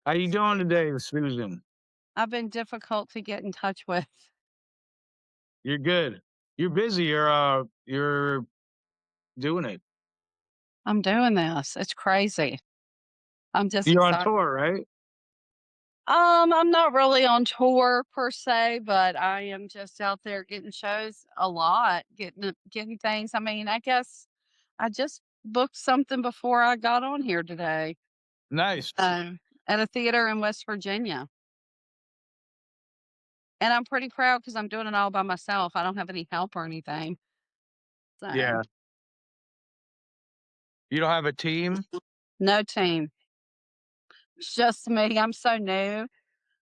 How you doing today, Susan? I've been difficult to get in touch with. You're good. You're busy. You're doing it. I'm doing this. It's crazy. I'm just You're on excited. tour, right? I'm not really on tour per se, but I am just out there getting shows a lot, getting things. I mean, I guess I just booked something before I got on here today. Nice. At a theater in West Virginia. And I'm pretty proud because I'm doing it all by myself. I don't have any help or anything. So Yeah. You don't have a team? no team. It's just me. I'm so new.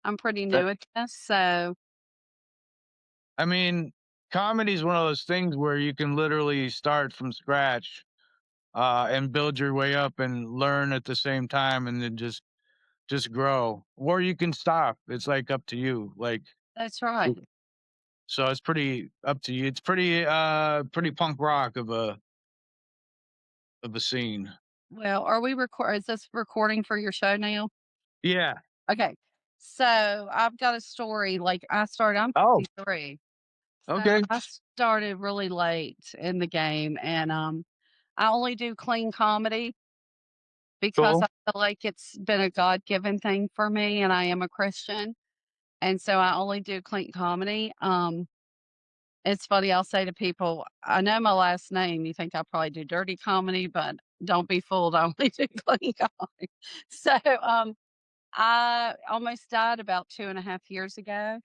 I'm pretty Uh, new at this, so I mean, comedy is one of those things where you can literally start from scratch, and build your way up and learn at the same time, and then just grow. Or you can stop. It's like up to you. Like, that's right. so it's pretty up to you. It's pretty punk rock of a scene. Well, are we record is this recording for your show now? Yeah. Okay. So, I've got a story, I'm Oh, 53. So, okay. I started really late in the game, and, I only do clean comedy because Cool. I feel like it's been a God-given thing for me, and I am a Christian, and so I only do clean comedy. It's funny, I'll say to people, "I know my last name, you think I probably do dirty comedy, but don't be fooled, I only do clean comedy." So, I almost died about 2.5 years ago.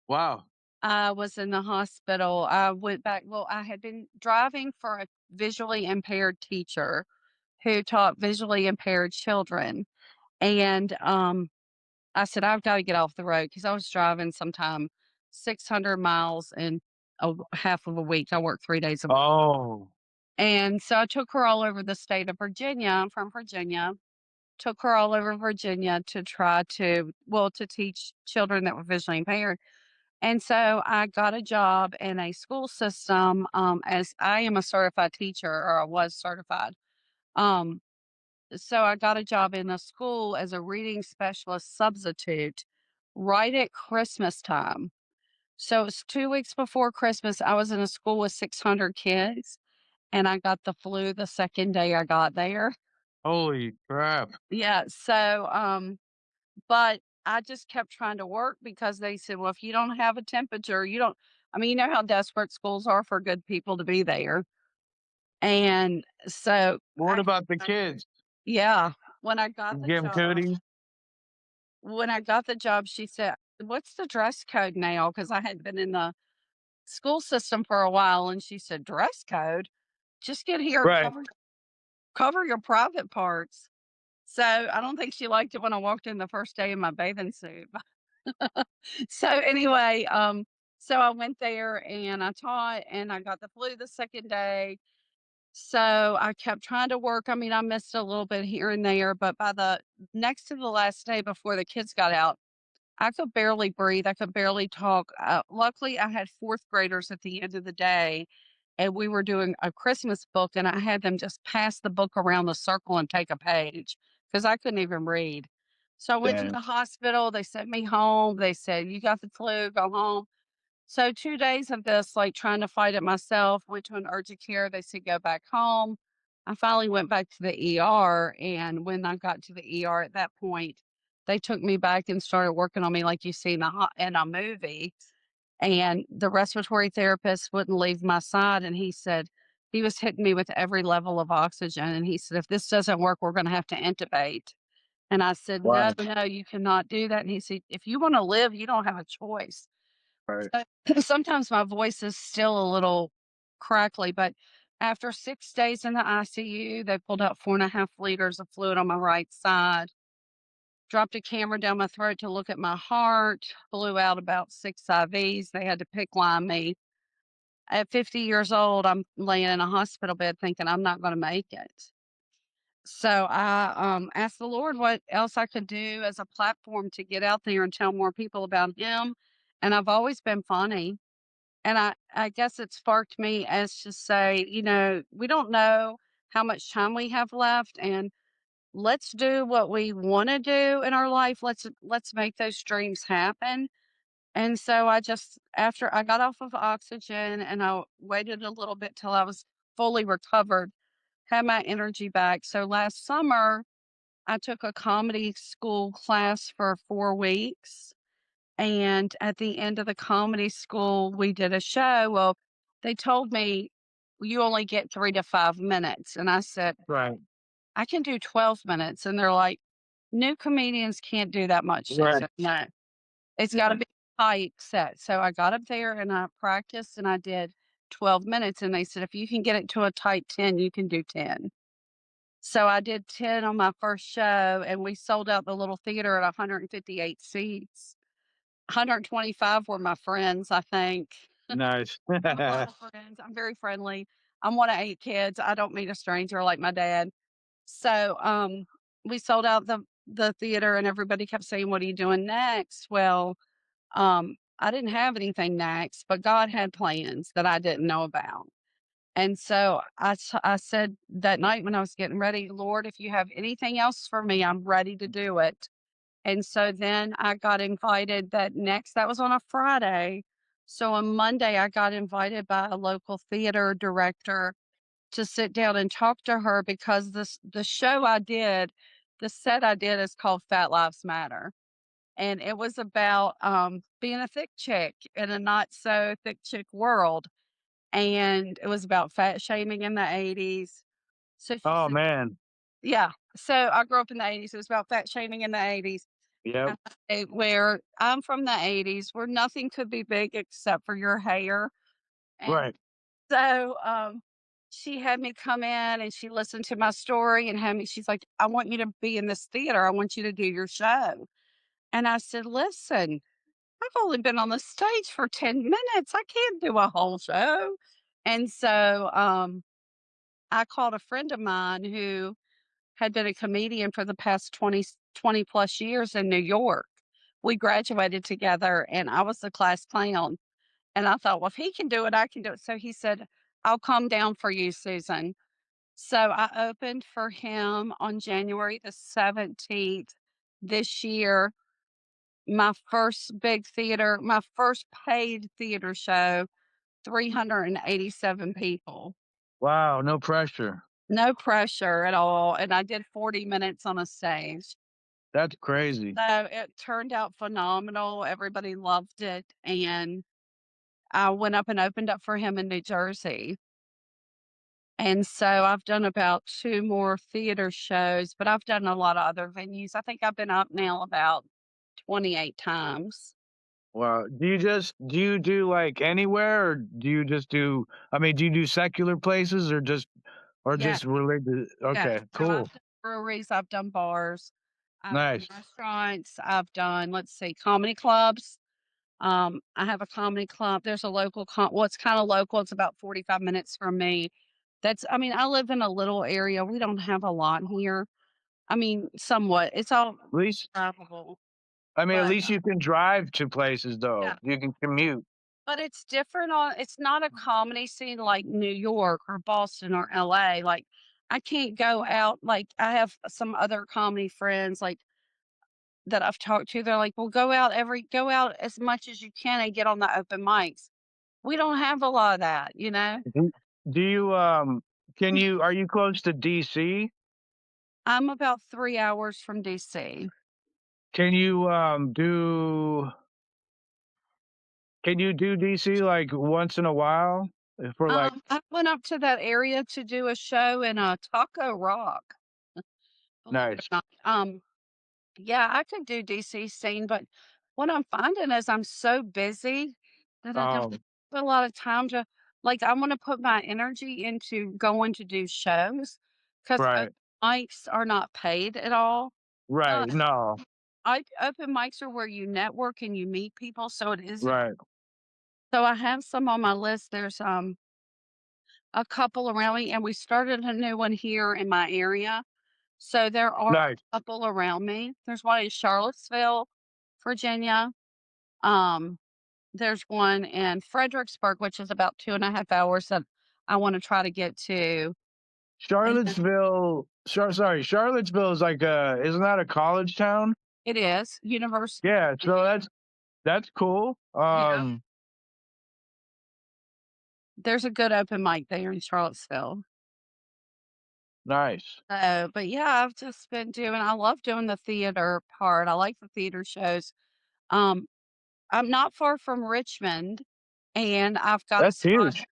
Wow. I was in the hospital. I went back I had been driving for a visually impaired teacher who taught visually impaired children, and, I said, "I've gotta get off the road because I was driving sometime 600 miles in half of a week. I work 3 days a week. Oh, And so I took her all over the state of Virginia. I'm from Virginia. Took her all over Virginia to try to teach children that were visually impaired. And so I got a job in a school system, as I am a certified teacher, or I was certified. Um, so I got a job in a school as a reading specialist substitute right at Christmas time. So it's 2 weeks before Christmas. I was in a school with 600 kids, and I got the flu the second day I got there. holy crap. Yeah, so, but I just kept trying to work because they said, "Well, if you don't have a temperature, you don't." I mean, you know how desperate schools are for good people to be there. And so What I about the kids? yeah, when I got the Give 'em job cooties? when I got the job, she said, "What's the dress code now?" Because I hadn't been in the school system for a while, and she said, "Dress code? Just get here and Right. cover your private parts." So, I don't think she liked it when I walked in the first day in my bathing suit. So, anyway, so I went there and I taught and I got the flu the second day. So, I kept trying to work. I mean, I missed a little bit here and there, but by the next to the last day before the kids got out, I could barely breathe. I could barely talk. Luckily, I had fourth graders at the end of the day, and we were doing a Christmas book, and I had them just pass the book around the circle and take a page because I couldn't even read. So I went to Damn. the hospital. They sent me home. They said, "You got the flu, go home." So 2 days of this, like trying to fight it myself, went to an urgent care. They said, "Go back home." I finally went back to the ER. And when I got to the ER at that point, they took me back and started working on me like you see in in a movie. And the respiratory therapist wouldn't leave my side. And he said, he was hitting me with every level of oxygen. And he said, "If this doesn't work, we're going to have to intubate." And I said, "No, Wow. no, you cannot do that." And he said, "If you want to live, you don't have a choice." Right. So sometimes my voice is still a little crackly, but after 6 days in the ICU, they pulled out 4.5 liters of fluid on my right side, dropped a camera down my throat to look at my heart, blew out about 6 IVs. They had to pick line me. At 50 years old, I'm laying in a hospital bed thinking I'm not going to make it. So I asked the Lord what else I could do as a platform to get out there and tell more people about Him. And I've always been funny. And I guess it sparked me as to say, we don't know how much time we have left. And let's do what we wanna do in our life. Let's make those dreams happen. And so I just after I got off of oxygen and I waited a little bit till I was fully recovered, had my energy back. So last summer, I took a comedy school class for 4 weeks, and at the end of the comedy school, we did a show. Well, they told me, "You only get 3 to 5 minutes," and I said, Right. "I can do 12 minutes," and they're like, "New comedians can't do that much," Right. Susan. No. It's gotta be tight set. So I got up there and I practiced and I did 12 minutes, and they said, "If you can get it to a tight 10, you can do 10." So I did 10 on my first show, and we sold out the little theater at 158 seats. 125 were my friends, I think. Nice. I have a lot of friends. I'm very friendly. I'm one of 8 kids. I don't meet a stranger like my dad. So, we sold out the theater and everybody kept saying, "What are you doing next?" Well, I didn't have anything next, but God had plans that I didn't know about. And so I said that night when I was getting ready, "Lord, if you have anything else for me, I'm ready to do it." And so then I got invited that was on a Friday. So on Monday, I got invited by a local theater director to sit down and talk to her because the show I did, the set I did is called Fat Lives Matter. And it was about, being a thick chick in a not so thick chick world, and it was about fat shaming in the '80s. So she Oh, said man. yeah. So I grew up in the '80s, it was about fat shaming in the '80s, Yep. where I'm from the '80s, where nothing could be big except for your hair, and Right. so, she had me come in and she listened to my story and she's like, "I want you to be in this theater, I want you to do your show." And I said, "Listen, I've only been on the stage for 10 minutes. I can't do a whole show." And so, I called a friend of mine who had been a comedian for the past 20 plus years in New York. We graduated together and I was the class clown. And I thought, well, if he can do it, I can do it. So he said, "I'll come down for you, Susan." So I opened for him on January the 17th this year. My first paid theater show, 387 people. Wow, no pressure. No pressure at all, and I did 40 minutes on a stage. That's crazy. So it turned out phenomenal, everybody loved it, and I went up and opened up for him in New Jersey. And so I've done about 2 more theater shows, but I've done a lot of other venues. I think I've been up now about 28 times. Wow. Do you do, like, anywhere, or do you just do I mean, do you do secular places or Yeah. just religious? Yeah, Okay, so I've cool. done breweries, I've done bars, I've done Nice. restaurants, I've done, let's see, comedy clubs. I have a comedy club. There's a local well, it's kinda local, it's about 45 minutes from me. I mean, I live in a little area, we don't have a lot here. I mean, somewhat, it's all At least drivable, I mean, at but, least you can drive to places, though. yeah. You can commute. But it's different it's not a comedy scene like New York or Boston or LA, like, I can't go out like, I have some other comedy friends, like, that I've talked to, they're like, "Well, go out as much as you can and get on the open mics." We don't have a lot of that, you know? Do do you, are you close to DC? I'm about 3 hours from DC. Can you, can you do DC, like, once in a while? For, like I went up to that area to do a show in, Taco Rock, believe it or Nice. not. Yeah, I could do DC scene, but what I'm finding is I'm so busy that I don't Oh, have a lot of time to like, I wanna put my energy into going to do shows because open right. mics are not paid at all, but Right, no. open mics are where you network and you meet people, so it is Right. so I have some on my list. There's, a couple around me, and we started a new one here in my area. So there are Nice. a couple around me. There's one in Charlottesville, Virginia. Um, there's one in Fredericksburg, which is about 2.5 hours that I want to try to get to. And Charlottesville is like a isn't that a college town? it is universe. Yeah, so that's cool. Yeah, there's a good open mic there in Charlottesville. Nice. But yeah, I've just been doing I love doing the theater part. I like the theater shows. Um, I'm not far from Richmond, and That's huge.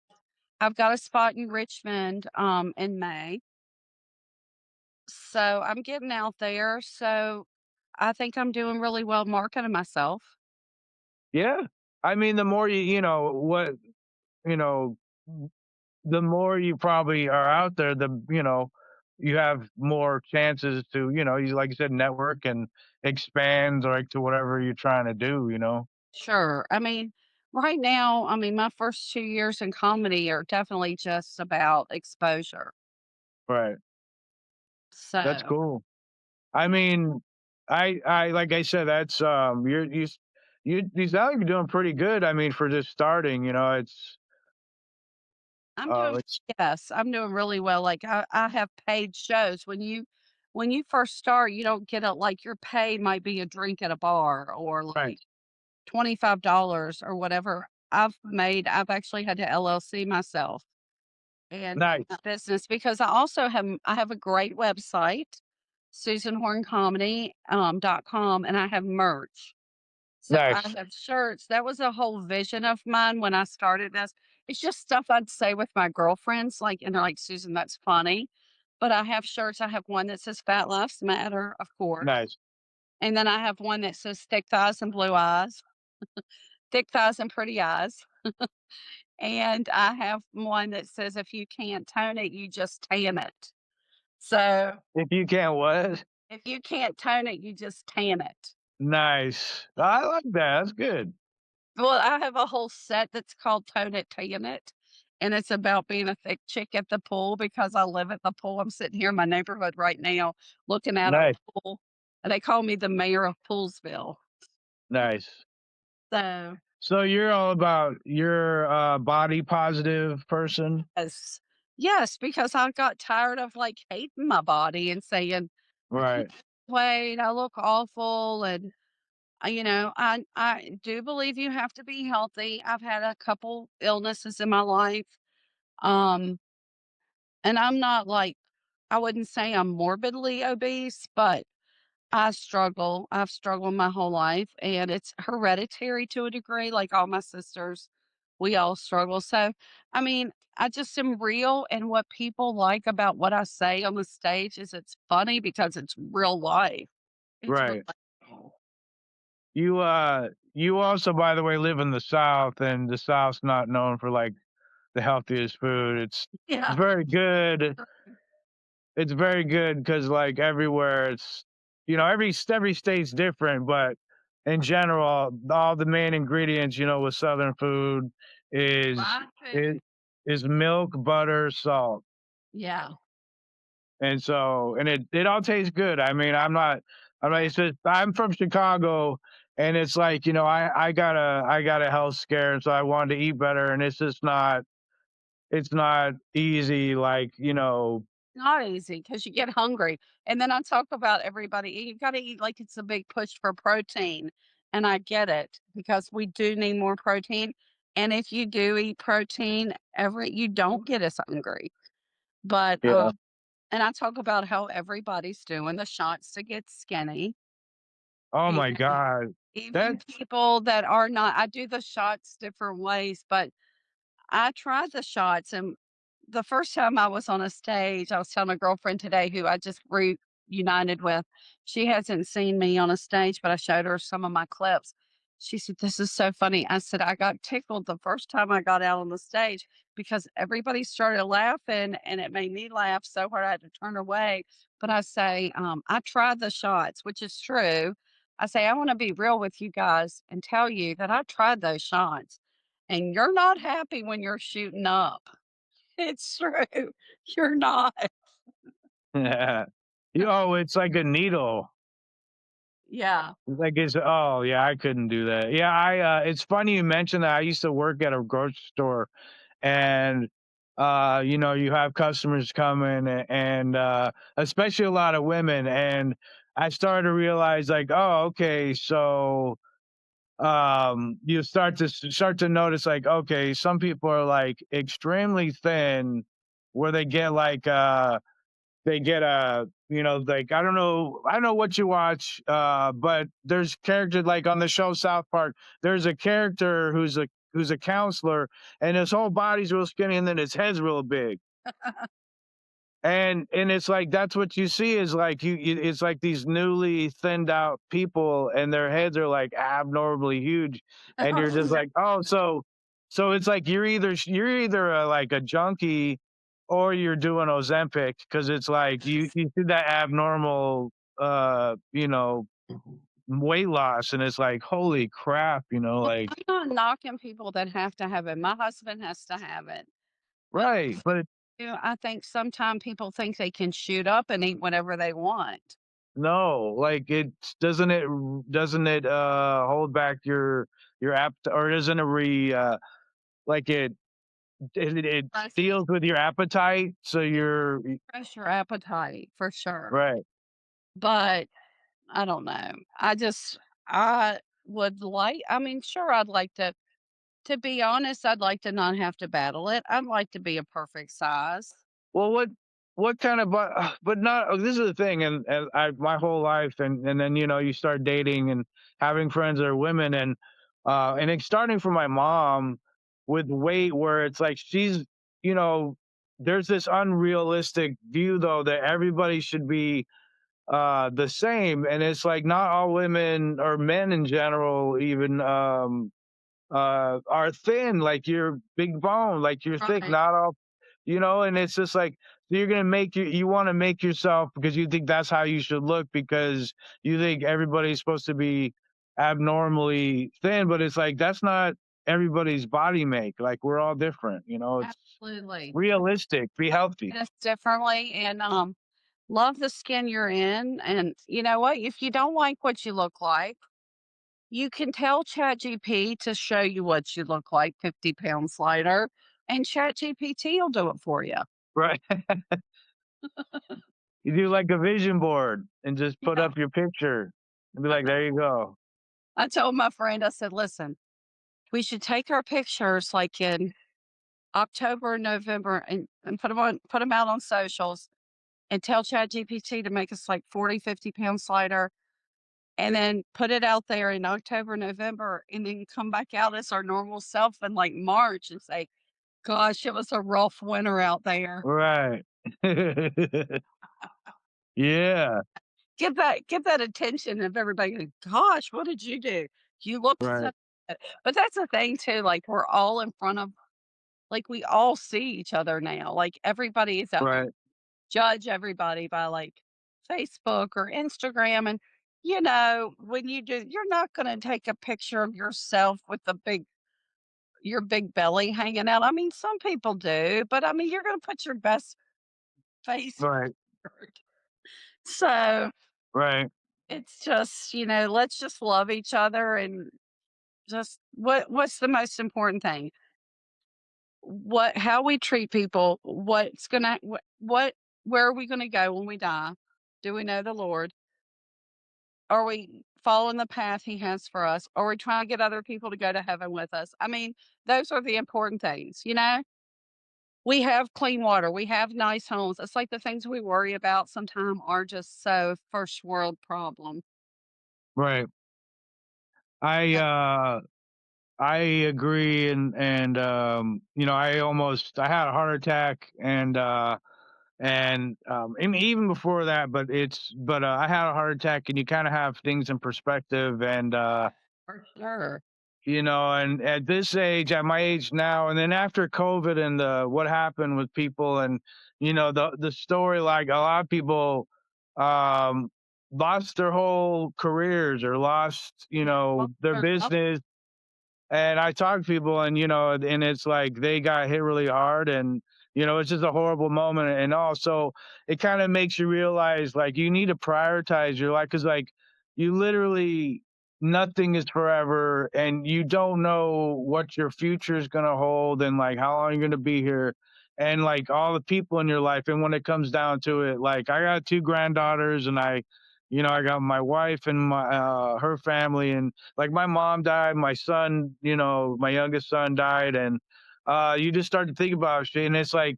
I've got a spot in Richmond, in May. So I'm getting out there. So I think I'm doing really well marketing myself. Yeah. I mean, the more you know, the more you probably are out there, you have more chances to, you like you said, network and expand like to whatever you're trying to do, you know? Sure. I mean, right now, I mean, my first 2 years in comedy are definitely just about exposure. Right. That's So cool. I mean, I like I said, that's you sound like you're doing pretty good. I mean, for just starting, I'm doing, it's yes, I'm doing really well. Like I have paid shows. When you first start, you don't get it like your pay might be a drink at a bar or right. like $25 or whatever. I've actually had to LLC myself and Nice, my business because I have a great website, Susan Horn Comedy .com, and I have merch. So I nice. have shirts. That was a whole vision of mine when I started this. It's just stuff I'd say with my girlfriends, like, and they're like, Susan, that's funny. But I have shirts. I have one that says Fat Lives Matter, of course. Nice. And then I have one that says thick thighs and blue eyes, thick thighs and pretty eyes. And I have one that says if you can't tone it, you just tan it. So If you can't what? if you can't tone it, you just tan it. Nice. I like that, that's good. Well, I have a whole set that's called Tone It, Tan It, and it's about being a thick chick at the pool because I live at the pool. I'm sitting here in my neighborhood right now looking at our Nice, pool, and they call me the mayor of Poolsville. nice. So, So you're a body positive person? yes. Yes, because I got tired of, like, hating my body and saying, "I can't Right, wait, I look awful," and, I do believe you have to be healthy. I've had a couple illnesses in my life, um and I'm not like I wouldn't say I'm morbidly obese, but I struggle. I've struggled my whole life and it's hereditary to a degree, like all my sisters. We all struggle. So, I mean, I just am real and what people like about what I say on the stage is it's funny because it's real life. It's right. relatable. You also, by the way, live in the South, and the South's not known for, like, the healthiest food. Yeah. Very good. It's very good because, like, everywhere every state's different, but in general, all the main ingredients, with Southern food is My food. is is milk, butter, salt, Yeah. and it all tastes good. I mean, it's just I'm from Chicago, and it's like, I got a health scare, and so I wanted to eat better, and it's not easy, like, Not easy because you get hungry, and then I talk about everybody you gotta eat like it's a big push for protein, and I get it because we do need more protein, and if you do eat protein, every you don't get as hungry, but, Yeah. and I talk about how everybody's doing the shots to get skinny, Oh and my god. even That's people that are not I do the shots different ways, but I tried the shots, and the first time I was on a stage, I was telling a girlfriend today who I just reunited with. She hasn't seen me on a stage, but I showed her some of my clips. She said, "This is so funny." I said, "I got tickled the first time I got out on the stage because everybody started laughing and it made me laugh so hard I had to turn away." But I say, I tried the shots, which is true. I say, I want to be real with you guys and tell you that I tried those shots and you're not happy when you're shooting up. It's true. You're not. yeah. It's like a needle. Yeah. Oh, yeah, I couldn't do that. Yeah, it's funny you mentioned that. I used to work at a grocery store, and You have customers coming and especially a lot of women. And I started to realize like, oh, okay, so you start to notice like, okay, some people are like extremely thin where they get a like I don't know what you watch, but there's characters like on the show South Park. There's a character who's a counselor, and his whole body's real skinny, and then his head's real big. And it's like that's what you see is like it's like these newly thinned out people, and their heads are like abnormally huge, and you're just like, oh, so it's like you're either like a junkie or you're doing Ozempic because it's like you see that abnormal weight loss, and it's like holy crap, like I'm not knocking people that have to have it. My husband has to have it. But right, but I think sometimes people think they can shoot up and eat whatever they want. no, like it doesn't it hold back your app or doesn't it like it Press deals with your appetite so you're press your appetite for sure. right. But I don't know. I would like, I mean, sure, I'd like to be honest, I'd like to not have to battle it. I'd like to be a perfect size. Well, what kind of but not this is the thing, and I my whole life, and then you start dating and having friends that are women, and it's starting from my mom with weight where it's like you know there's this unrealistic view though that everybody should be the same, and it's like not all women or men in general even are thin, like you're big bone, like you're thick, Right. not all, and it's just like so you're gonna you want to make yourself because you think that's how you should look because you think everybody's supposed to be abnormally thin, but it's like that's not everybody's body make. Like we're all different, it's Absolutely. realistic, be healthy. Look at us differently and love the skin you're in. And you know what? If you don't like what you look like, you can tell ChatGPT to show you what you look like 50 pounds lighter, and ChatGPT will do it for you. Right. You do like a vision board and just put Yeah. up your picture and be like, there you go. I told my friend, I said, listen, we should take our pictures like in October, November, and put them out on socials and tell ChatGPT to make us like 40, 50 pounds lighter and then put it out there in October, November, and then come back out as our normal self in like March and say, gosh, it was a rough winter out there. Right. Yeah. Get that attention of everybody. Going, gosh, what did you do? You look so Right. good." But that's the thing too. Like we're all in front of like we all see each other now. Like everybody is at home. Right. Judge everybody by like Facebook or Instagram. And when you do, you're not gonna take a picture of yourself with the your big belly hanging out. I mean, some people do, but I mean, you're gonna put your best face Right. forward. So Right. it's just, let's just love each other and just what's the most important thing? How we treat people, where are we gonna go when we die? Do we know the Lord? Are we following the path he has for us? Are we trying to get other people to go to heaven with us? I mean, those are the important things. We have clean water, we have nice homes. It's like the things we worry about sometimes are just so first world problem. Right. I uh I agree and I had a heart attack and even before that, but I had a heart attack and you kind of have things in perspective For sure. and at this age, at my age now, and then after COVID and what happened with people and the story, like a lot of people um lost their whole careers or lost, their business. And I talk to people and it's like they got hit really hard and it's just a horrible moment. And also it kind of makes you realize like you need to prioritize your life because like you literally nothing is forever and you don't know what your future is gonna hold and like how long you're gonna be here. and like all the people in your life. And when it comes down to it, like I got two granddaughters, and I got my wife and her family, and like my mom died, my son, my youngest son died, and you just start to think about shit, and it's like,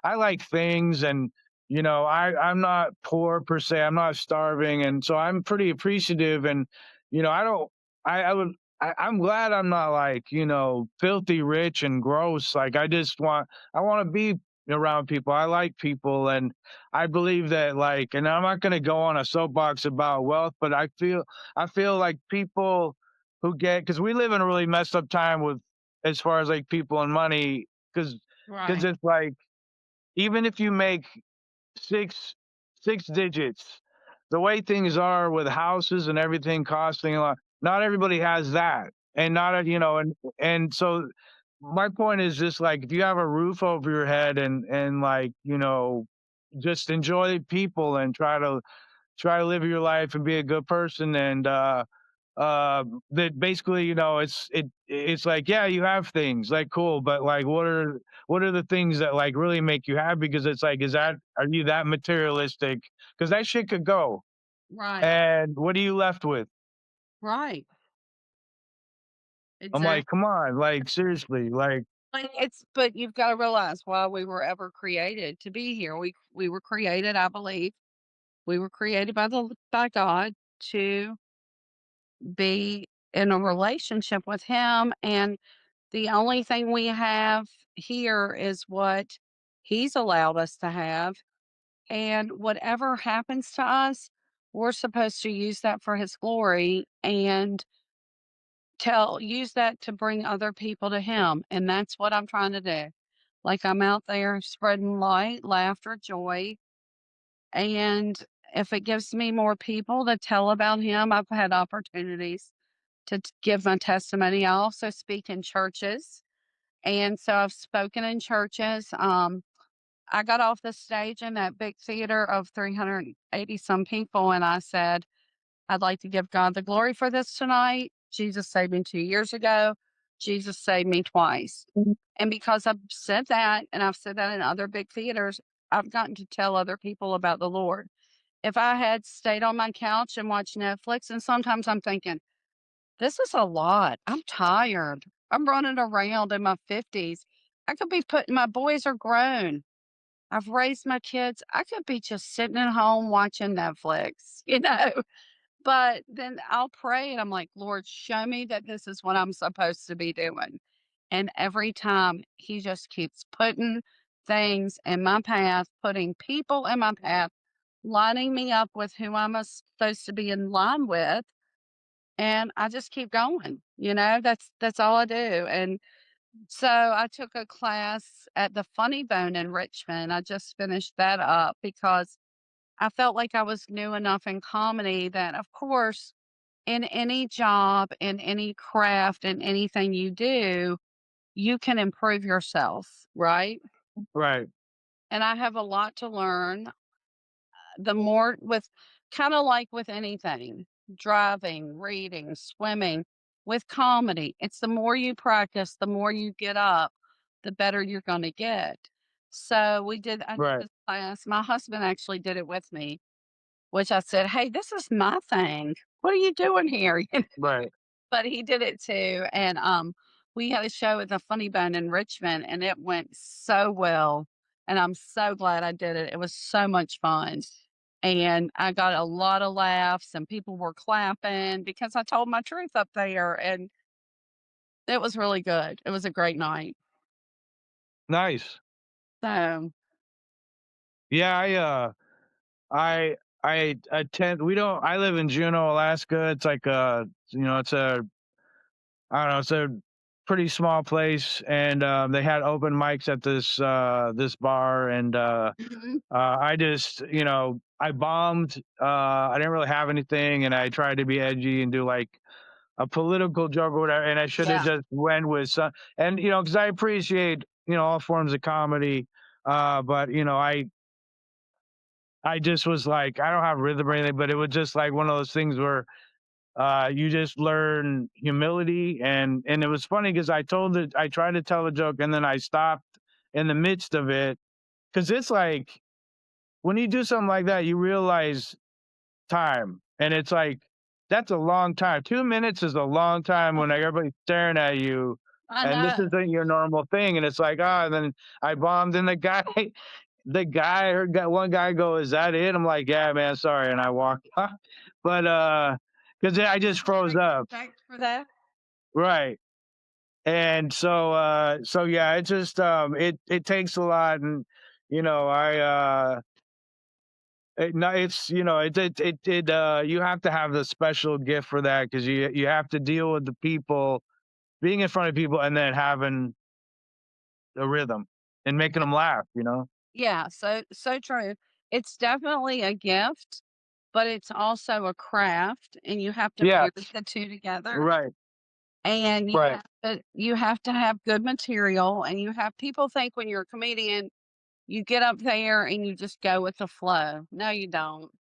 I like things, and I'm not poor per se, I'm not starving, and so I'm pretty appreciative, and I don't, I would. I'm glad I'm not like, filthy rich and gross. Like I want to be around people. I like people, and I believe that, like, and I'm not going to go on a soapbox about wealth, but I feel like people who get, because we live in a really messed up time with, as far as like people and money, because Right. it's like, even if you make six six digits, the way things are with houses and everything costing a lot, not everybody has that, and not a, and so my point is just like, if you have a roof over your head, and like, just enjoy people, and try to live your life and be a good person, and that basically, it's like, yeah, you have things like, cool, but like, what are the things that like really make you happy? Because it's like, are you that materialistic? Because that shit could go, Right. and what are you left with? Right. I'm like, Exactly. come on, like, seriously, like, Like, but you've gotta realize why we were ever created to be here. We were created, I believe, we were created by God to be in a relationship with Him, and the only thing we have here is what He's allowed us to have, and whatever happens to us, we're supposed to use that for His glory and use that to bring other people to Him, and that's what I'm trying to do. Like, I'm out there spreading light, laughter, joy, and if it gives me more people to tell about Him, I've had opportunities to give my testimony. I also speak in churches, and so I've spoken in churches. I got off the stage in that big theater of 380 some people, and I said, I'd like to give God the glory for this tonight. Jesus saved me 2 years ago. Jesus saved me twice. And because I've said that, and I've said that in other big theaters, I've gotten to tell other people about the Lord. If I had stayed on my couch and watched Netflix, and sometimes I'm thinking, this is a lot. I'm tired. I'm running around in my 50s. I could be putting, my boys are grown. I've raised my kids. I could be just sitting at home watching Netflix, But then I'll pray and I'm like, Lord, show me that this is what I'm supposed to be doing. And every time He just keeps putting things in my path, putting people in my path, lining me up with who supposed to be in line with. And I just keep going. That's all I do. And so I took a class at the Funny Bone in Richmond. I just finished that up because I felt like I was new enough in comedy that, of course, in any job, in any craft, in anything you do, you can improve yourself, right? right, And I have a lot to learn. The more with kind of like with anything, driving, reading, swimming, with comedy, it's the more you practice, the more you get up, the better you're going to get. So I did right, this class. My husband actually did it with me, which I said, "Hey, this is my thing. What are you doing here?" right. But he did it too, and, we had a show at the Funny Bone in Richmond, and it went so well, and I'm so glad I did it. It was so much fun, and I got a lot of laughs, and people were clapping because I told my truth up there, and it was really good. It was a great night. Nice. So Yeah, I I attend. We don't. I live in Juneau, Alaska. It's like it's a, I don't know, it's a pretty small place, and they had open mics at this bar, and mhm, I just, I bombed. I didn't really have anything, and I tried to be edgy and do like a political joke or whatever, and I should have yeah, just went with some, and because I appreciate, all forms of comedy, but I just was like, I don't have rhythm or anything, but it was just like one of those things where you just learn humility, and it was funny because I tried to tell a joke, and then I stopped, in the midst of it, because it's like when you do something like that, you realize time, and it's like that's a long time. 2 minutes is a long time when everybody's staring at you, I and this know. isn't your normal thing. And it's like, ah, and then I bombed, and the guy, I heard that one guy go, "Is that it?" I'm like, "Yeah, man, sorry," and I walked off. But because I just Get froze up, respect for that. right? And so so yeah, it just it takes a lot, and I no, it's you have to have the special gift for that because you have to deal with the people, being in front of people, and then having the rhythm and making them laugh. Yeah, so true. It's definitely a gift, but it's also a craft, and you have to Yeah, marry the 2 together, right, and right. you have to have good material, and you have people think when you're a comedian, you get up there and you just go with the flow. No, you don't.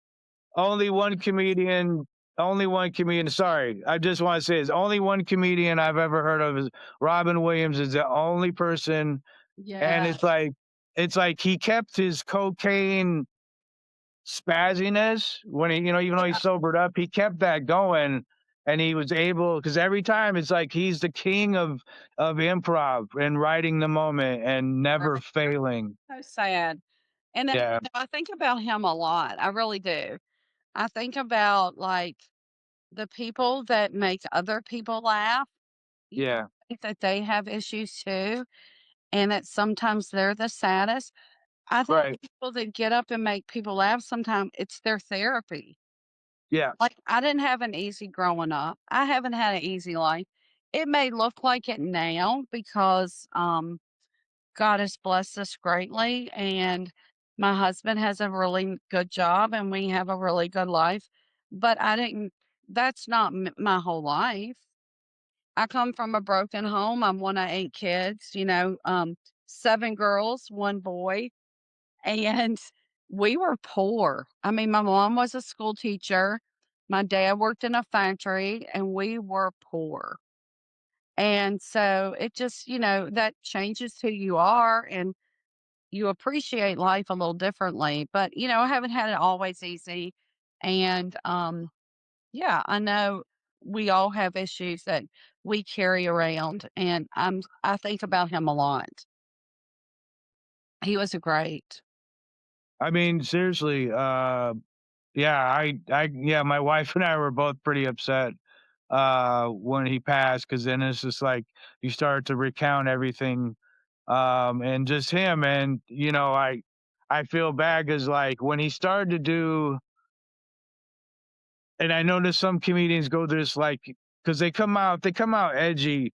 Only one comedian, only one comedian. Sorry, I just want to say is only one comedian I've ever heard of is Robin Williams. Is the only person, and Yes. it's like he kept his cocaine spazziness when even though he Yeah, sobered up, he kept that going, and he was able because every time it's like he's the king of improv and writing the moment and never right. failing. So sad. And, Yeah, I think about him a lot, I really do. I think about, like, the people that make other people laugh, yeah, I think that they have issues too, and that sometimes they're the saddest. I think right, people that get up and make people laugh, sometimes it's their therapy. yeah, Like, I didn't have an easy growing up. I haven't had an easy life. It may look like it now because, God has blessed us greatly, and my husband has a really good job, and we have a really good life, but I didn't that's not my whole life. I come from a broken home. I'm one of 8 kids, 7 girls, 1 boy, and we were poor. I mean, my mom was a school teacher, my dad worked in a factory, and we were poor. And so it just, that changes who you are, and you appreciate life a little differently. But, I haven't had it always easy. And yeah, I know we all have issues that we carry around, and I think about him a lot. He was a great. I mean, seriously, yeah, yeah, my wife and I were both pretty upset when he passed, because then it's just like you start to recount everything, and just him, and I feel bad because like when he started to do, and I noticed some comedians go through this, like, because they come out edgy,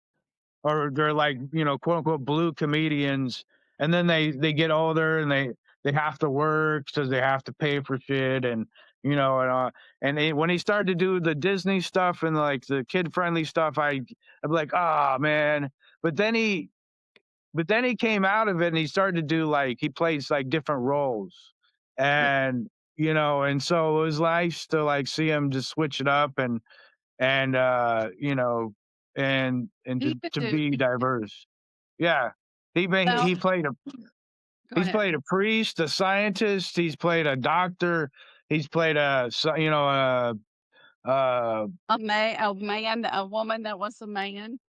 or they're like, quote unquote blue comedians, and then they get older, and they have to work because they have to pay for shit, and when he started to do the Disney stuff and like the kid friendly stuff, I'm like, ah, man. But then he came out of it, and he started to do, like, he plays like different roles, Yeah, and and so it was nice to like see him just switch it up, and and he could to do. be diverse. Yeah. Well, go He's ahead. played a priest, a scientist, he's played a doctor, he's played uh A woman that was a man.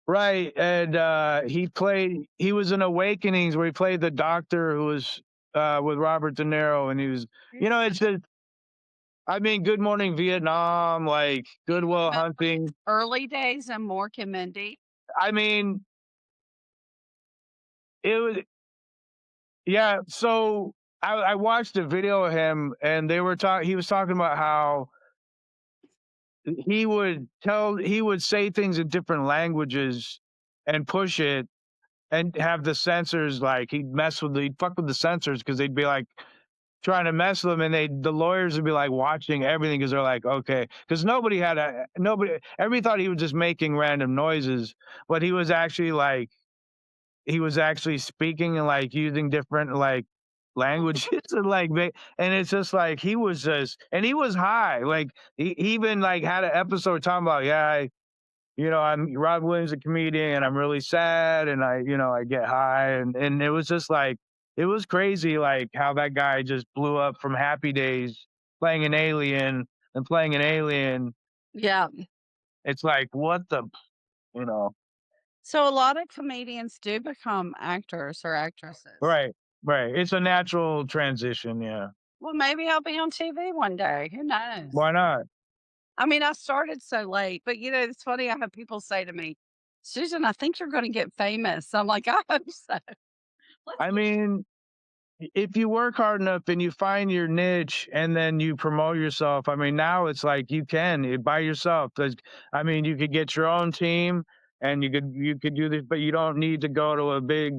right, and he was in Awakenings where he played the doctor who was with Robert De Niro, and he was, it's just, I mean, Good Morning Vietnam, like Do you Good Will remember his Hunting. early days in Mork and Mindy? I mean, it was, yeah, so I watched a video of him, and he was talking about how he would say things in different languages and push it, and have the censors, like, he'd fuck with the censors because 'cause they'd be, like, trying to mess with him, and the lawyers would be, like, watching everything because 'cause they're like, "Okay," 'cause everybody thought he was just making random noises, but he was actually speaking and, like, using different, like, languages and, like, and it's just like he was just, and he was high, like, he even, like, had an episode talking about, "Yeah, I'm Rob Williams, a comedian, and I'm really sad, and I get high, and it was just like it was crazy, like how that guy just blew up from Happy Days playing an alien and playing an alien. Yeah. It's like what the, you know, So a lot of comedians do become actors or actresses. right, right. It's a natural transition. Yeah, Well, maybe I'll be on TV one day. Who knows? why not? I mean, I started so late, but it's funny. I have people say to me, Susan, I think you're going to get famous. I'm like, I hope so. Let's I see. mean, if you work hard enough and you find your niche and then you promote yourself, I mean, now it's like you can by yourself. I mean, you could get your own team and you could do this, but you don't need to go to a big,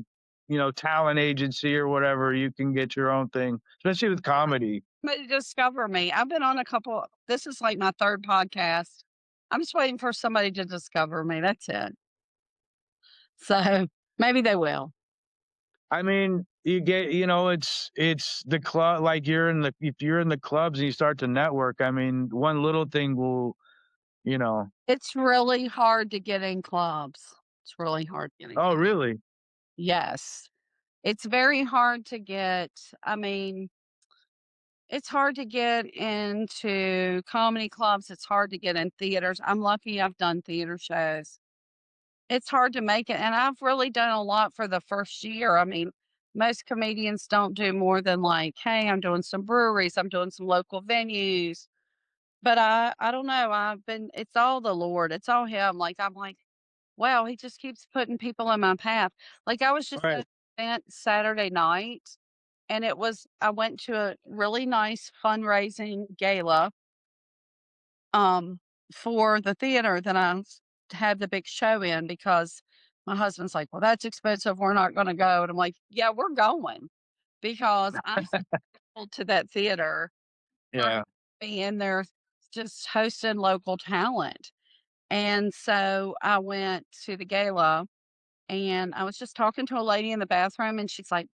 talent agency or whatever. You can get your own thing, especially with comedy. Somebody discover me. I've been on a couple. This is like my third podcast. I'm just waiting for somebody to discover me. That's it. So maybe they will. I mean, it's the club. Like if you're in the clubs and you start to network, I mean, one little thing will, you know. It's really hard to get in clubs. It's really hard getting. Oh, really? Yes. It's very hard to get. I mean, it's hard to get into comedy clubs. It's hard to get in theaters. I'm lucky I've done theater shows. It's hard to make it, and I've really done a lot for the first year. I mean, most comedians don't do more than like, "Hey, I'm doing some breweries, I'm doing some local venues." But I don't know, it's all the Lord, it's all him. Like, I'm like, "Wow, he just keeps putting people in my path." Like, I was just at Right. an event Saturday night, and I went to a really nice fundraising gala, um, for the theater that had the big show in because my husband's like, "Well, that's expensive. We're not gonna go." And I'm like, "Yeah, we're going because I'm so grateful to that theater for Yeah. being there just hosting local talent." And so I went to the gala and I was just talking to a lady in the bathroom and she's like,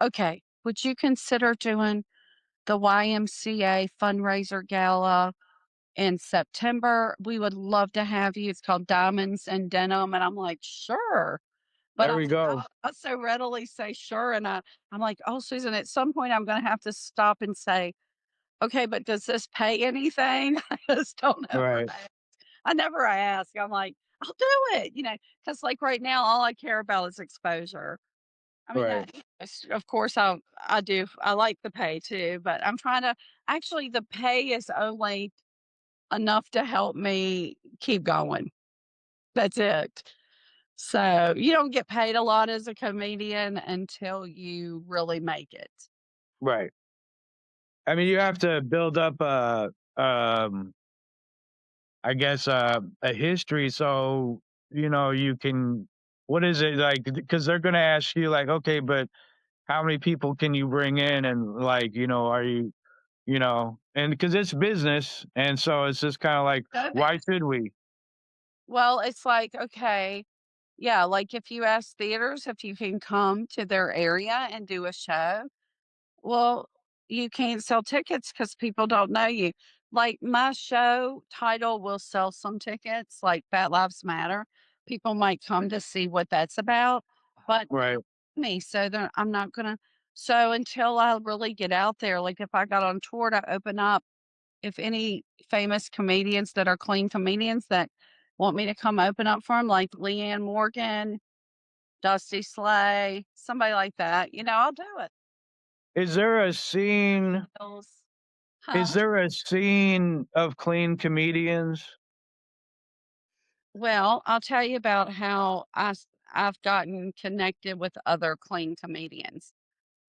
"Okay, would you consider doing the YMCA fundraiser gala in September? We would love to have you. It's called Diamonds and Denim." And I'm like, "Sure." But There we go. I so readily say sure. And I'm like, "Oh, Susan, at some point I'm going to have to stop and say, okay, but does this pay anything?" I just don't ever, Right. I never ask. I'm like, "I'll do it," because like right now, all I care about is exposure. I mean, Right. of course, I do. I like the pay too, but I'm trying to actually, the pay is only enough to help me keep going. That's it. So, you don't get paid a lot as a comedian until you really make it. Right. I mean, you have to build up um, I guess, a history so, you can what is it like? Because they're gonna ask you like, "Okay, but how many people can you bring in?" And like, are and because it's business, and so it's just kinda like, So "Why should we?" Well, it's like, okay, yeah, like if you ask theaters if you can come to their area and do a show, well, you can't sell tickets because people don't know you. Like my show title will sell some tickets, like Fat Lives Matter. People might come to see what that's about, but Right. me, so I'm not gonna. So until I really get out there, like if I got on tour to open up, if any famous comedians that are clean comedians that want me to come open up for them, like Leanne Morgan, Dusty Slay, somebody like that, I'll do it. Is there a scene Those- is Huh? there a scene of clean comedians? Well, I'll tell you about how I've gotten connected with other clean comedians.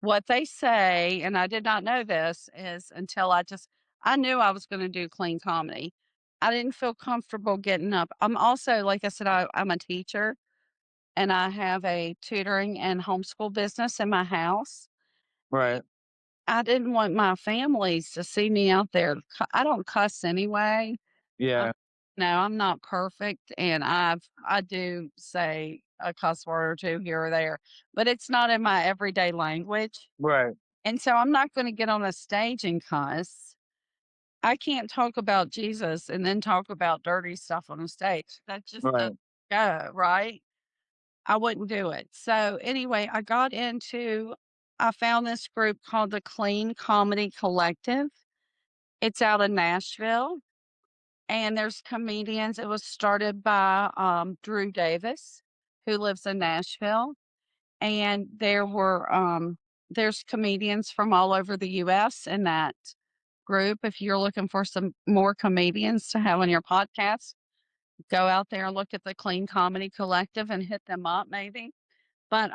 What they say, and I did not know this, is until I knew I was gonna do clean comedy. I didn't feel comfortable getting up. I'm also, like I said, I'm a teacher, and I have a tutoring and homeschool business in my house. Right. I didn't want my families to see me out there. I don't cuss anyway. Uh, Yeah. no, I'm not perfect, and I do say a cuss word or 2 here or there, but it's not in my everyday language. Right. And so I'm not gonna get on a stage and cuss. I can't talk about Jesus and then talk about dirty stuff on a stage. That just doesn't Right. go, right? I wouldn't do it. So, anyway, I found this group called the Clean Comedy Collective. It's out of Nashville, and there's comedians. It was started by, Drew Davis, who lives in Nashville, and there's comedians from all over the US in that group. If you're looking for some more comedians to have on your podcast, go out there and look at the Clean Comedy Collective and hit them up maybe. But,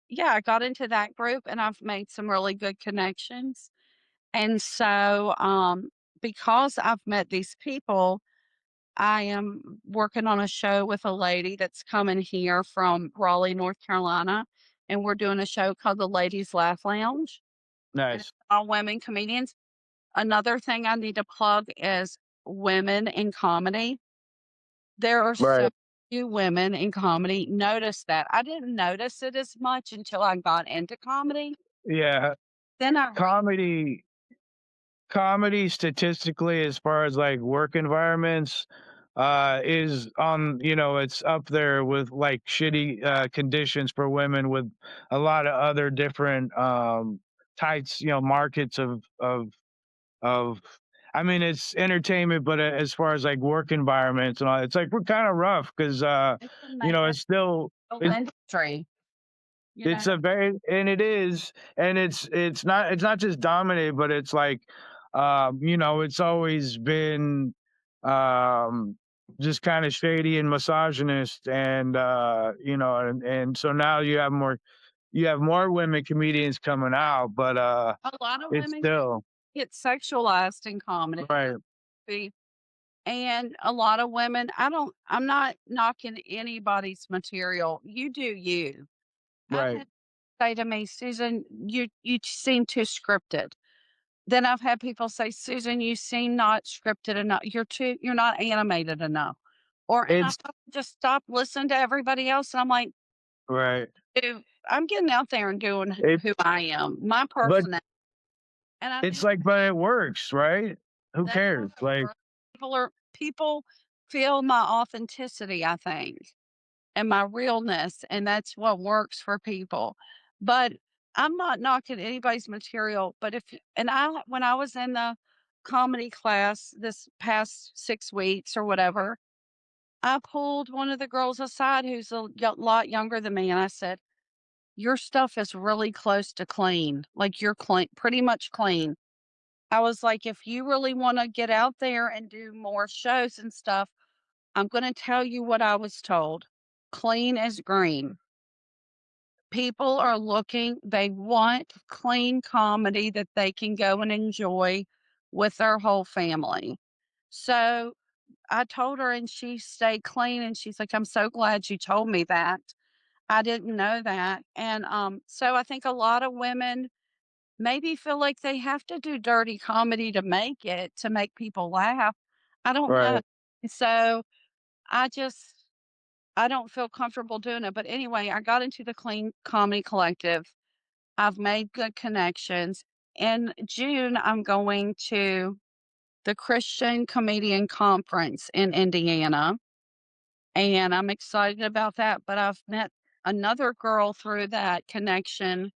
yeah, I got into that group and I've made some really good connections. And so, because I've met these people, I am working on a show with a lady that's coming here from Raleigh, North Carolina, and we're doing a show called the Ladies Laugh Lounge, and it's Nice. all women comedians. Another thing I need to plug is women in comedy. There are so Right. few women in comedy. Notice that. I didn't notice it as much until I got into comedy. Yeah. Then I re Comedy comedy statistically as far as like work environments is on, it's up there with like shitty conditions for women with a lot of other different types, markets of I mean, it's entertainment, but as far as like work environments and all, it's like we're kind of rough because it's a male it's still industry, you it's know? a very and it is, and it's not just dominated, but it's like, it's always been, um, just kinda shady and misogynist and, and so now you have more women comedians coming out, but, A lot of it's women still get sexualized in comedy, right, be and a lot of women I'm not knocking anybody's material. You do you. I've right. had say to me, "Susan, you seem too scripted." Then I've had people say, "Susan, you seem not scripted enough. You're not animated enough." And I It's have to just stop listening to everybody else, and I'm like, right. "Dude, I'm getting out there and doing It who I am, my but personality." And I it's think like, but it works, right? Who that's how cares? it Like, works. People feel my authenticity, I think, and my realness, and that's what works for people. But I'm not knocking anybody's material, but if and I when I was in the comedy class this past 6 weeks or whatever, I pulled one of the girls aside who's a lot younger than me, and I said, "Your stuff is really close to clean. Like, you're clean, pretty much clean." I was like, "If you really wanna get out there and do more shows and stuff, I'm gonna tell you what I was told. Clean as green. People are looking, they want clean comedy that they can go and enjoy with their whole family." So, I told her and she stayed clean and she's like, "I'm so glad you told me that. I didn't know that." And, so I think a lot of women maybe feel like they have to do dirty comedy to make it, to make people laugh. I don't know. right. So, I just I don't feel comfortable doing it, but anyway, I got into the Clean Comedy Collective. I've made good connections. In June, I'm going to the Christian Comedian Conference in Indiana, and I'm excited about that, but I've met another girl through that connection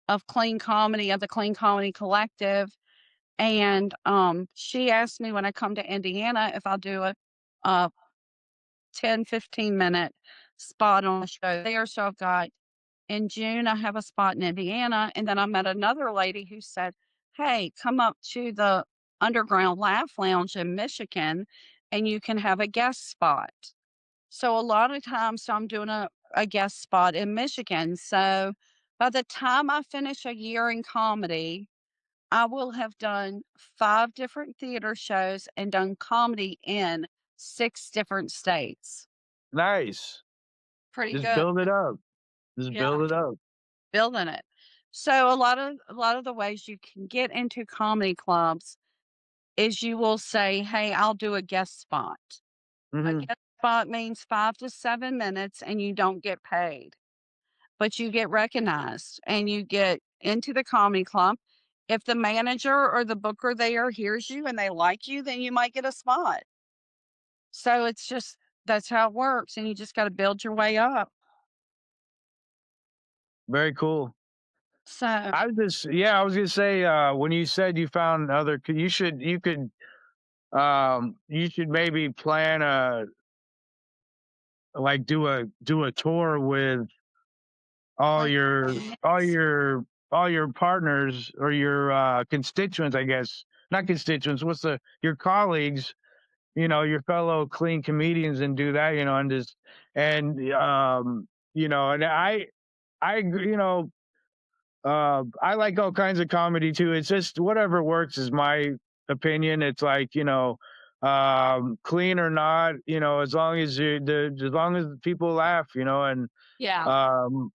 of clean comedy, of the Clean Comedy Collective, and, she asked me when I come to Indiana if I'll do a 10, 15-minute spot on a show there, so I've got in June, I have a spot in Indiana, and then I met another lady who said, "Hey, come up to the Underground Laugh Lounge in Michigan, and you can have a guest spot." So a lot of times I'm doing a guest spot in Michigan. So by the time I finish a year in comedy, I will have done 5 different theater shows and done comedy in 6 different states. Nice. Pretty Just good. build it up. Just Yeah, build it up. building it. So a lot of the ways you can get into comedy clubs is you will say, "Hey, I'll do a guest spot." A Mhm. guest spot means 5 to 7 minutes and you don't get paid, but you get recognized and you get into the comedy club. If the manager or the booker there hears you and they like you, then you might get a spot. So it's just that's how it works, and you just gotta build your way up. Very cool. So I was just yeah, I was gonna say, when you said you found other you should maybe plan a like, do a tour with all your all yes. your all your partners or your, constituents, I guess. Not constituents, what's the your colleagues, your fellow clean comedians and do that, and just and, and I agree, I like all kinds of comedy too. It's just whatever works is my opinion. It's like, clean or not, as long as as long as people laugh, and Yeah, um,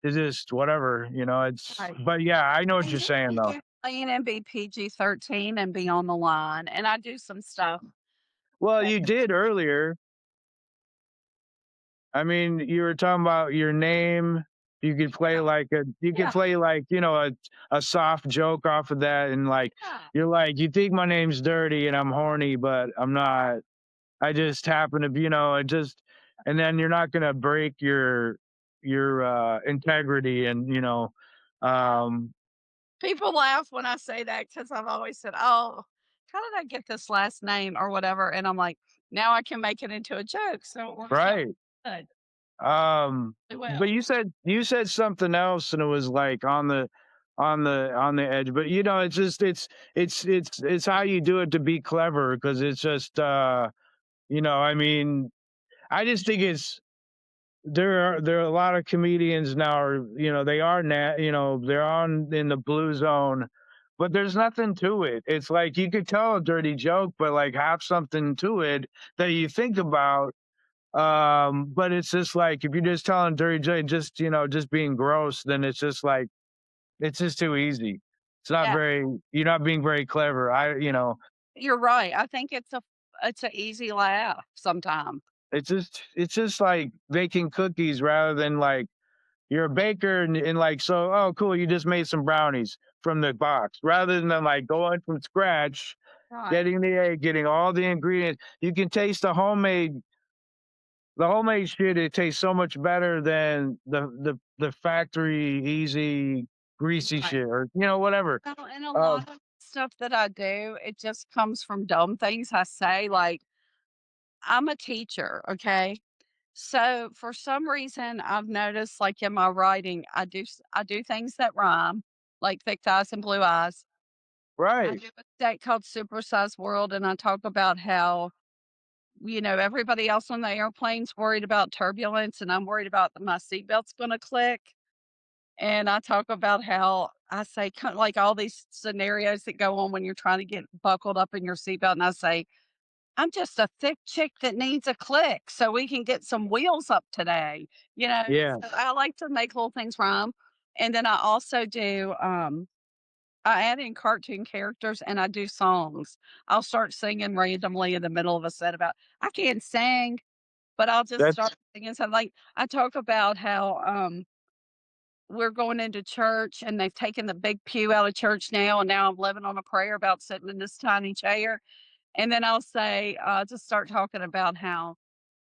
it's just whatever, it's right. but yeah, I know what And you're you saying can though. get clean and be PG-13 and be on the line, and I do some stuff Well, that you did earlier. I mean, you were talking about your name. yeah, You could yeah, play like, a soft joke off of that and like yeah, you're like, you think my name's dirty and I'm horny, but I'm not. I just happen to be, it just and then you're not gonna break your integrity and, yeah. um People laugh when I say that because 'cause I've always said, "Oh, how did I get this last name?" or whatever, and I'm like, now I can make it into a joke, so it works out right. good, Um, really but well. you said something else and it was like on the edge. But it's just it's how you do it to be clever because it's just I mean, I just think it's there are a lot of comedians now are they are they're on in the blue zone, but there's nothing to it. It's like you could tell a dirty joke, but like have something to it that you think about, but it's just like if you're just telling dirty J, just just being gross, then it's just like it's just too easy. It's not Yeah, very you're not being very clever. you're right, I think it's a easy laugh sometime. It's just like baking cookies rather than like you're a baker and like so oh cool you just made some brownies from the box rather than like going from scratch, Right. getting the egg, getting all the ingredients. You can taste the homemade shit, it tastes so much better than the factory easy greasy Right. shit or, whatever. Well, and a Uh, lot of stuff that I do, it just comes from dumb things I say, like, I'm a teacher, okay? So, for some reason, I've noticed, like, in my writing, I do things that rhyme, like thick thighs and blue eyes. I right. do a state called Supersized World, and I talk about how, everybody else on the airplane's worried about turbulence, and I'm worried about my seatbelt's gonna click. And I talk about how I say like all these scenarios that go on when you're trying to get buckled up in your seatbelt, and I say, "I'm just a thick chick that needs a click so we can get some wheels up today." Yeah. So I like to make little things rhyme. And then I also do I add in cartoon characters and I do songs. I'll start singing randomly in the middle of a set about I can't sing, but I'll just start That's singing something like I talk about how we're going into church and they've taken the big pew out of church now, and now I'm living on a prayer about sitting in this tiny chair. And then I'll say, just start talking about how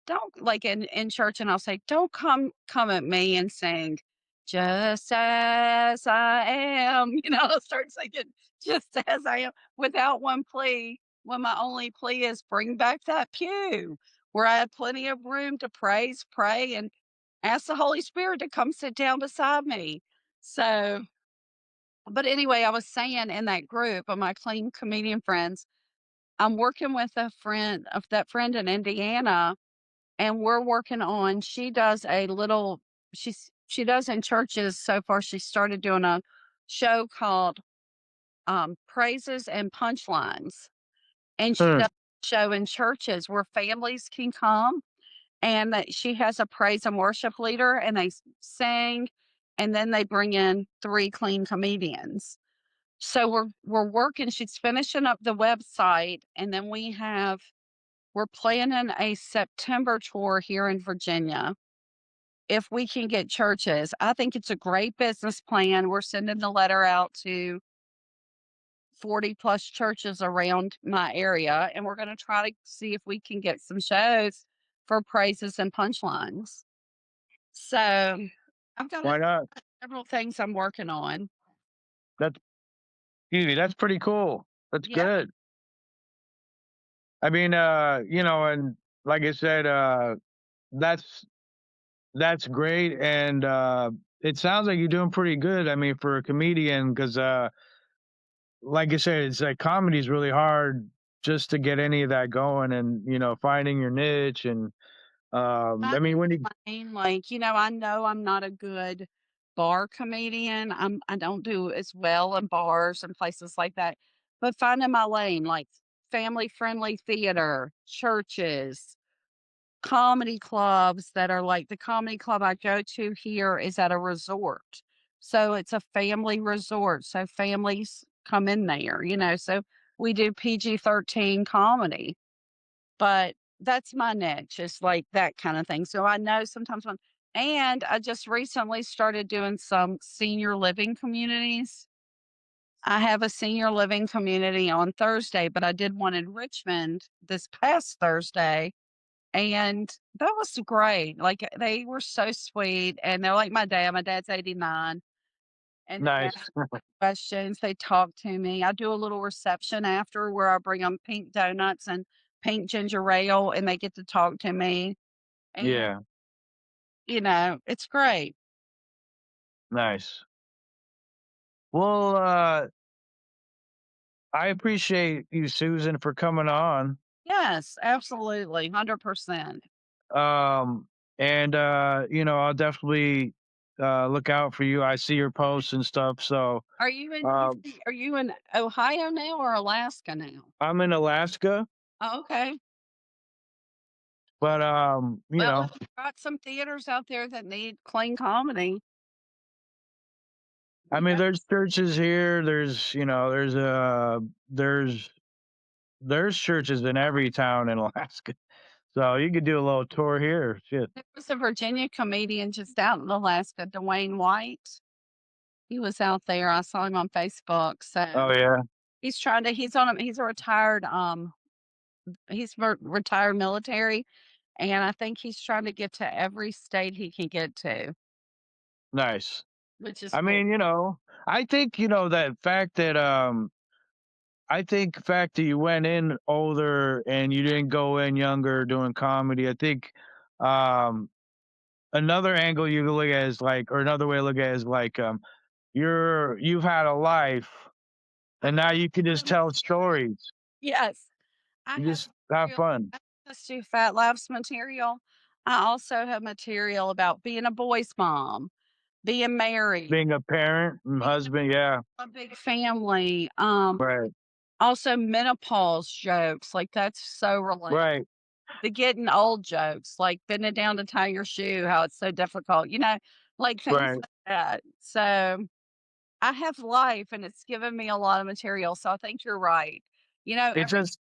don't like in church, and I'll say, don't come at me and sing, just as I am. I'll start singing just as I am without one plea. When my only plea is bring back that pew where I had plenty of room to praise, pray, and ask the Holy Spirit to come sit down beside me. So, but anyway, I was saying in that group of my clean comedian friends, I'm working with a friend of that friend in Indiana, and we're working on she does a little she does in churches so far. She started doing a show called Praises and Punchlines. And she hmm, does a show in churches where families can come, and that she has a praise and worship leader, and they sing, and then they bring in 3 clean comedians. So we're working she's finishing up the website, and then we're planning a September tour here in Virginia. If we can get churches, I think it's a great business plan. We're sending the letter out to 40 plus churches around my area, and we're going to try to see if we can get some shows for praises and punchlines. So I've got Why not? several things I'm working on. That's excuse me, that's pretty cool. That's Yeah. good. I mean, and like I said, that's that's great, and, it sounds like you're doing pretty good, I mean, for a comedian, because like I said, it's like comedy is really hard just to get any of that going and, finding your niche and, I mean, when you Lane, like, I know I'm not a good bar comedian. I don't do as well in bars and places like that. But finding my lane, like family friendly theater, churches, comedy clubs that are like the comedy club I go to here is at a resort. So it's a family resort. So families come in there. So we do PG-13 comedy. But that's my niche, it's like that kinda thing, so I know sometimes when and I just recently started doing some senior living communities. I have a senior living community on Thursday, but I did one in Richmond this past Thursday, and that was great, like, they were so sweet, and they're like my dad's 89, and they nice. ask questions, they talk to me. I do a little reception after where I bring them pink donuts and pink ginger ale, and they get to talk to me, and, Yeah, it's great. nice. Well, I appreciate you, Susan, for coming on. Yes, absolutely, 100%. Um, and I'll definitely look out for you. I see your posts and stuff. So um Are you in Ohio now or Alaska now? I'm in Alaska, Oh, okay. but Well, if you've got some theaters out there that need clean comedy, I you mean know there's churches here, there's there's churches in every town in Alaska. So you could do a little tour here. Shit. there was a Virginia comedian just out in Alaska, Dwayne White. He was out there, I saw him on Facebook, Oh so yeah. he's a retired, retired military, and I think he's trying to get to every state he can get to, Nice. which is I cool. mean, I think, I think fact that you went in older and you didn't go in younger doing comedy, I think, um, another angle you can look at is like or another way to look at it is like, you've had a life I and now you can have just tell material. stories. Yes, I You have just have material. fun I just do Fat Laughs material. I also have material about being a boy's mom, being married, being a parent and being husband, yeah, a big family, right, also menopause jokes, like, that's so relatable. right, The getting old jokes, like bending down to tie your shoe, how it's so difficult, like things right. like that. So, I have life and it's given me a lot of material, so I think you're right. You know, It's every just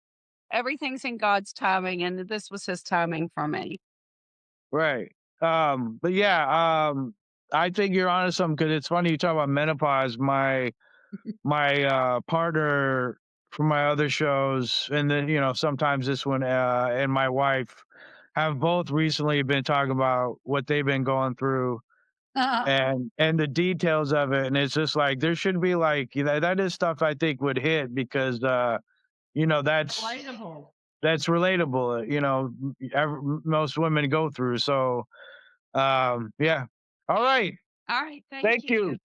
everything's in God's timing, and this was his timing for me. right. But yeah, I think you're onto something because it's funny you talk about menopause. My partner from my other shows, and then sometimes this one, and my wife have both recently been talking about what they've been going through and the details of it, and it's just like there should be like that is stuff I think would hit because you know that's Relatable. that's relatable. Most women go through. So yeah. All right. Alright, thank Thank you. you.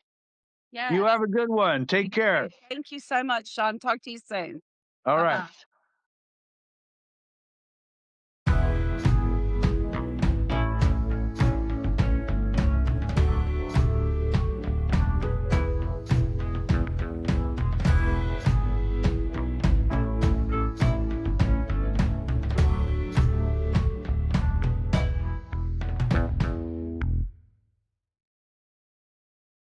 You Yes, have a good one. you Take too. care. Thank you so much, Sean. Talk to you soon. All right. Bye-bye.